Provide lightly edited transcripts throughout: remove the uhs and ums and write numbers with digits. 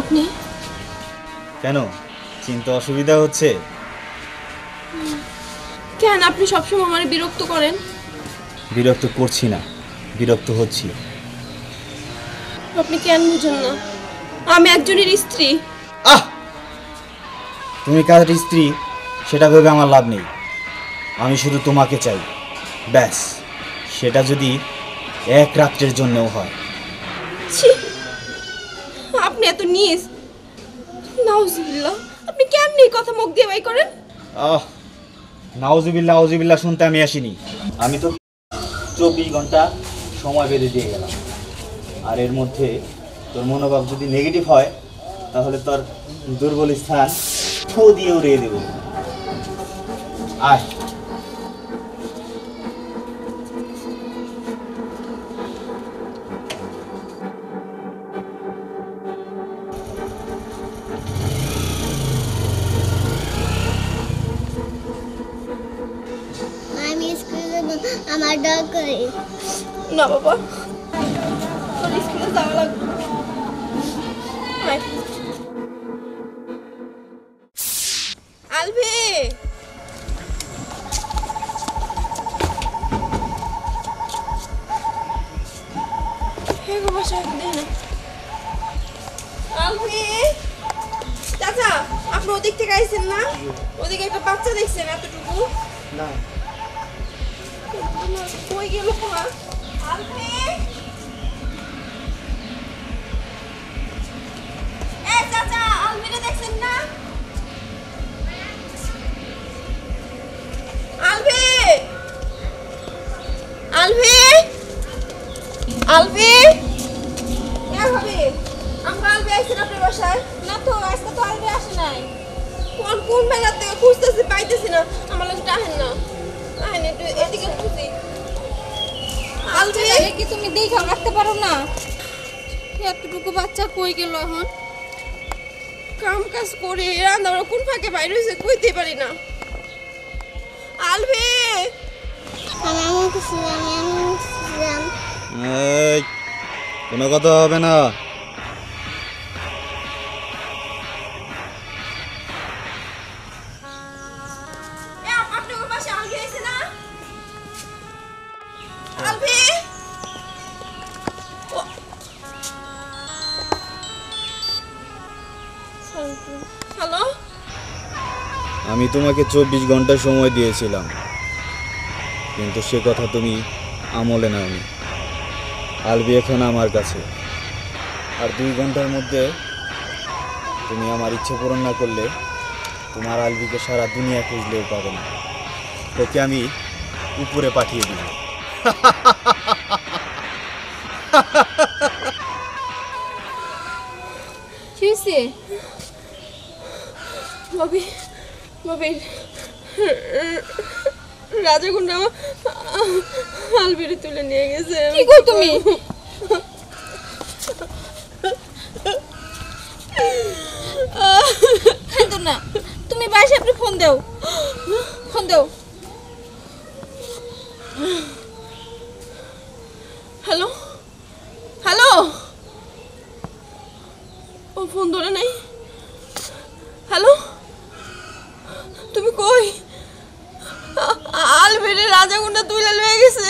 আপনি কেন চিন্তা অসুবিধা হচ্ছে? কেন আপনি সবসময় আমারে বিরক্ত করেন? বিরক্ত করছি না, বিরক্ত হচ্ছি। আপনি কেন বুঝেন না? আমি একজনের স্ত্রী। আহ, তুমি কার স্ত্রী সেটা ভেবে আমার লাভ নেই। আমি শুধু তোমাকে চাই, ব্যাস। সেটা যদি এক রাত্রের জন্যও হয়। ছি, আপনি এত নীচ। নাউজুবিল্লাহ, আপনি কেমনি এই কথা মুখ দিয়ে বাই করেন? আহ, নাউজুবিল্লাহ আউজুবিল্লাহ শুনতে আমি আসিনি। আমি তো 24 ঘন্টা সময় বেঁধে দিয়ে গেলাম। আর এর মধ্যে তোর মনোভাব যদি নেগেটিভ হয় তাহলে তোর দুর্বল স্থান ফু দিয়ে উড়িয়ে দেব। আয়। আমি স্কুলে যাব, আমার ডগ করে। না বাবা, তোর স্কুলে যাওয়া লাগবে। আয়। আলভি, হে গো বাসা দে না। আলভি, চাচা আপনি ওদিক থেকে আইছেন না? ওদিকে একটা বাচ্চা দেখছেন এতটুকু? না, কই গেল তোমার? আলভি, এ চাচা আলভিরে দেখছেন না? আলভি, আলভি, আলভি, এ ভাবি আমরা আলভি আইছেন আপনার বাসায়? না তো, আজকে তো আলভি আসে নাই। কোন কোন বেলা থেকে খুঁজতেছি পাইতেছি না। আমার লোকটা আহেন না, আহেন একটু এদিকে খুঁজি। আলভি কি তুমি দেখে রাখতে পারো না? এতটুকু বাচ্চা কই গেল এখন? কাম কাজ করে রান্না বান্না কোন ফাঁকে বাইরে হয়েছে কইতে পারি না। আলভি, আমি এমন কিছু জানি, আমি এমন কিছু জানি। এই কোনো কথা হবে না। এ আপনি ওর পাশে আলভি আইছে না? আলভি, হ্যালো, আমি তোমাকে 24 ঘন্টা সময় দিয়েছিলাম, কিন্তু সে কথা তুমি আমলে নাওনি। আলবি এখন আমার কাছে, আর 2 ঘন্টার মধ্যে তুমি আমার ইচ্ছে পূরণ না করলে তোমার আলবিকে সারা দুনিয়া খুঁজলেও পাবে না। তোকে আমি উপরে পাঠিয়ে দিব। কি হয়েছে? ভাবি ভাবি রাজাগুন্ডা আলবিরে তুলে নিয়ে গেছে। কি কই তুমি? খাইতো না, তুমি বাসায় আপনি ফোন দাও, ফোন দাও। হ্যালো হ্যালো, ও ফোন ধরে নাই। হ্যালো, তুমি কই? আলবেরে রাজাগুন্ডা তুলে লয়ে গেছে।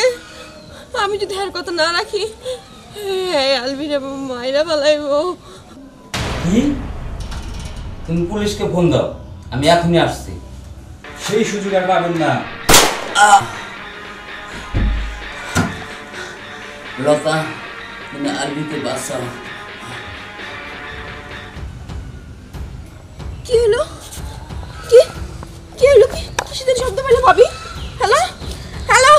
আমি যদি আর কথা না রাখি, হ্যাঁ আলবিরে মাইরা ফেলাইবো। কি? তুমি পুলিশকে ফোন দাও, আমি এখনই আসছি। সেই সুযোগ আর পাবেন না। লতা, তুমি আরবিকে বাঁচাও। কি হলো? কি কি হলো? কি কিসের শব্দ পেলে ভাবি? হ্যালো হ্যালো,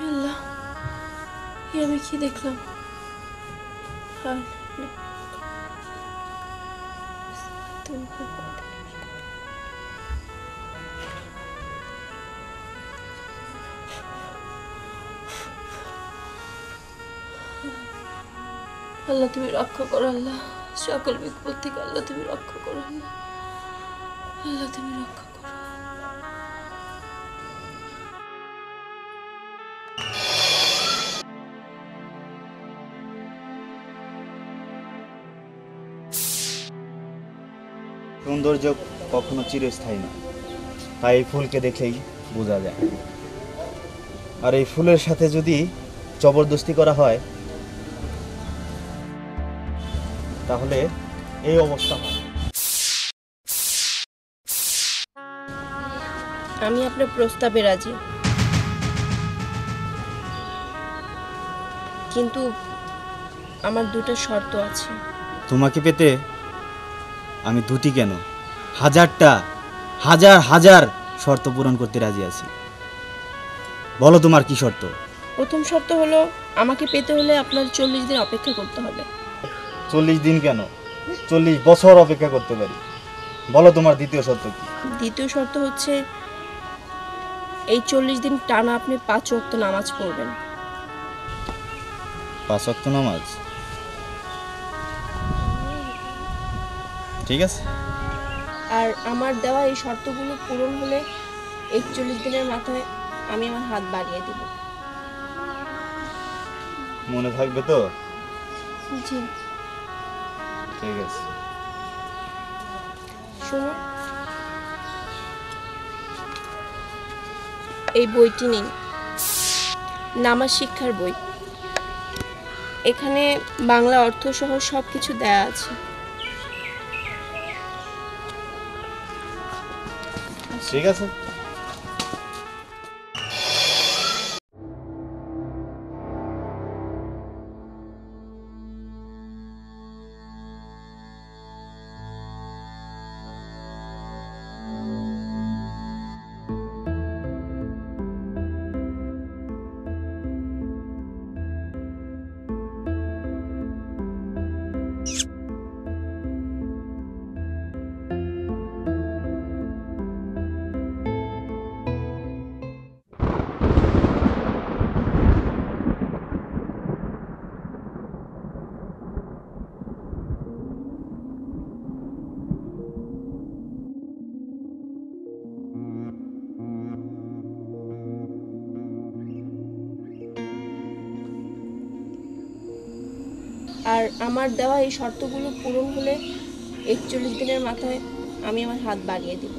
আল্লাহ, আমি কি দেখলাম? আল্লাহ তুমি রক্ষা করো, আল্লাহ সকল বিপদ থেকে আল্লাহ তুমি রক্ষা করো, আল্লাহ আল্লাহ তুমি রক্ষা করো। সৌন্দর্য কখনো চিরস্থায়ী না, তাই এই ফুলকে দেখলেই বোঝা যায়। আর এই ফুলের সাথে যদি জবরদস্তি করা হয় তাহলে এই অবস্থা হয়। আমি আপনার প্রস্তাবে রাজি, কিন্তু আমার দুটো শর্ত আছে। তোমাকে পেতে আমি দুটি কেন, হাজারটা, হাজার হাজার শর্ত পূরণ করতে রাজি আছি। বলো তোমার কি শর্ত? প্রথম শর্ত হলো, আমাকে পেতে হলে আপনার 40 দিন অপেক্ষা করতে হবে। 40 দিন কেন, 40 বছর অপেক্ষা করতে পারি। বলো তোমার দ্বিতীয় শর্ত কি? দ্বিতীয় শর্ত হচ্ছে, এই 40 দিন টানা আপনি 5 ওয়াক্ত নামাজ পড়বেন। 5 ওয়াক্ত নামাজ? ঠিক আছে। আর আমার দেওয়া এই শর্তগুলো পূরণ হলে 41 দিনের মাথায় আমি আমার হাত বাড়িয়ে দেব। মনে থাকবে তো? জি। ঠিক আছে। শুনুন, এই বইটি নিন, নামাজ শিক্ষার বই। এখানে বাংলা অর্থ সহ সব কিছু দেয়া আছে। ঠিক আছে। আর আমার দেওয়া এই শর্তগুলো পূরণ হলে 41 দিনের মাথায় আমি আমার হাত বাড়িয়ে দেব।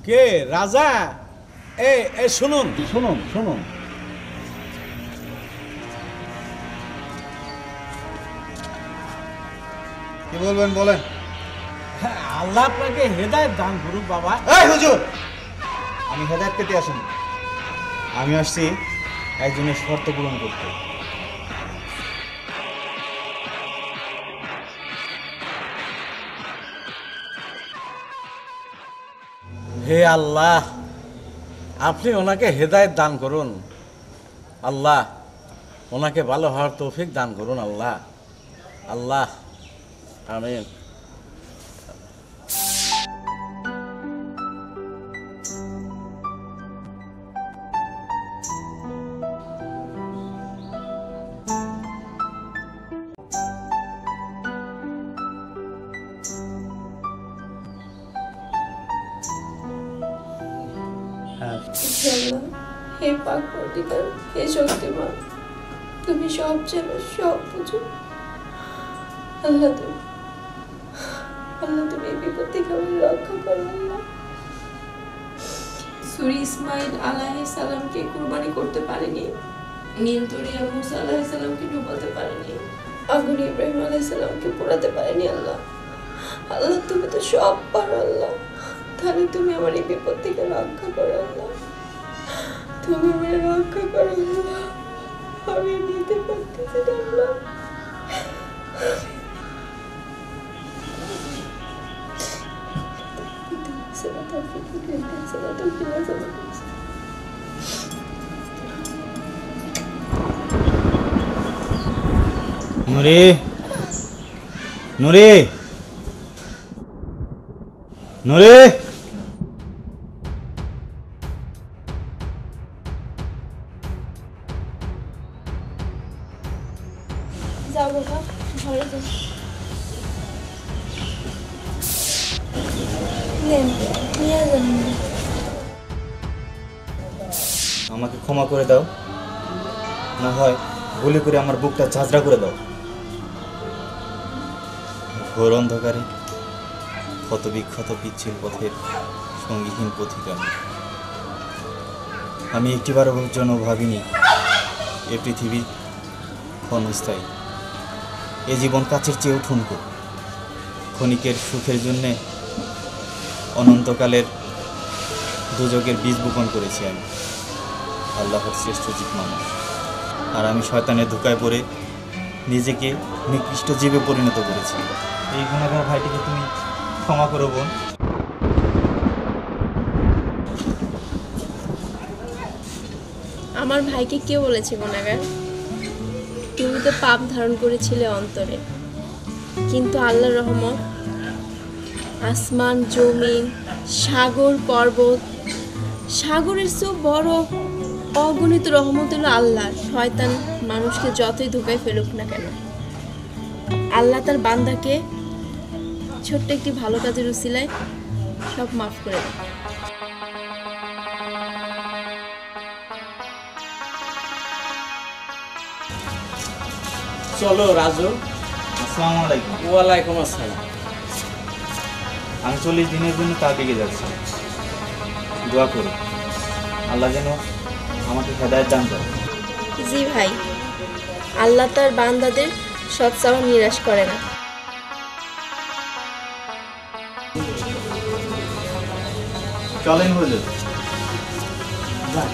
কে রাজা? এ শুনুন শুনুন শুনুন, কি বলবেন বলেন। আল্লাহ আপনাকে হেদায়েত দান করুক বাবা। এই হুজুর, আমি হেদায়েত পেতে আসিনি, আমি আসছি একজনের শর্ত পূরণ করতে। হে আল্লাহ, আপনি ওনাকে হেদায়েত দান করুন। আল্লাহ ওনাকে ভালো হওয়ার তৌফিক দান করুন। আল্লাহ আল্লাহ আমিন। আল্লাহ, হে পাক পরদিগার, হে শক্তিমান, তুমি সব জানো, সব বুঝো। আল্লাহ তুমি এই বিপদ থেকে আমাকে রক্ষা করো। আল্লাহ, সূরা ইসমাঈল আলাইহিস সালামকে কুরবানি করতে পারেনি, নীল দরিয়া মূসা আলাইহিস সালামকে ডুবাতে পারেনি, আগুন ইব্রাহিম আলাইহিস সালামকে পোড়াতে পারেনি। আল্লাহ তুমি তো সব পারো। আল্লাহ, তাহলে তুমি আমার এই বিপদ থেকে রক্ষা করো। আল্লাহ, তুমি আমার রক্ষা করো। আল্লাহ, আমি নিতে পারতেছি না। আল্লাহ, নুরি, নুরি, নুরি, যাও বাবা, ঘরে যাও। নেন, নিয়ে যান। আমাকে ক্ষমা করে দাও, না হয় গুলি করে আমার বুকটা ঝাঁঝরা করে দাও। ঘোর অন্ধকারে ক্ষত বিক্ষত পিচ্ছিল পথের সঙ্গীহীন পথিকা আমি একটিবারও জন্য ভাবিনি এ পৃথিবী ক্ষণস্থায়ী, এ জীবন কাছের চেয়েও ঠুনকো। ক্ষণিকের সুখের জন্যে অনন্তকালের দুযোগের বীজ বপন করেছি আমি, আল্লাহর শ্রেষ্ঠ জীব মানুষ। আর আমি শয়তানের ধোঁকায় পড়ে নিজেকে নিকৃষ্ট জীবে পরিণত করেছি। এই গুণাগার ভাইটিকে তুমি ক্ষমা করো বোন। আমার ভাইকে কে বলেছে গুনাহগার? তুমি তো পাপ ধারণ করেছিলে অন্তরে, কিন্তু আল্লাহর রহমত, আসমান জমিন সাগর পর্বত, সাগরের চেয়েও বড় অগণিত রহমত হলো আল্লাহর। শয়তান মানুষকে যতই ধোঁকায় ফেলুক না কেন, আল্লাহ তার বান্দাকে ছোট্ট একটি ভালো কাজের উসিলায় সব মাফ করে দেয়। চলো রাজু। আসসালামু আলাইকুম। ওয়ালাইকুম আসসালাম। আমি 40 দিনের জন্য তাবলিগে যাচ্ছি, দোয়া করো আল্লাহ যেন আমাকে হেদায়েত দান করে। জি ভাই, আল্লাহ তার বান্দাদের সৎ চাওয়া নিরাশ করে না। চলেন হুজুর। যাক,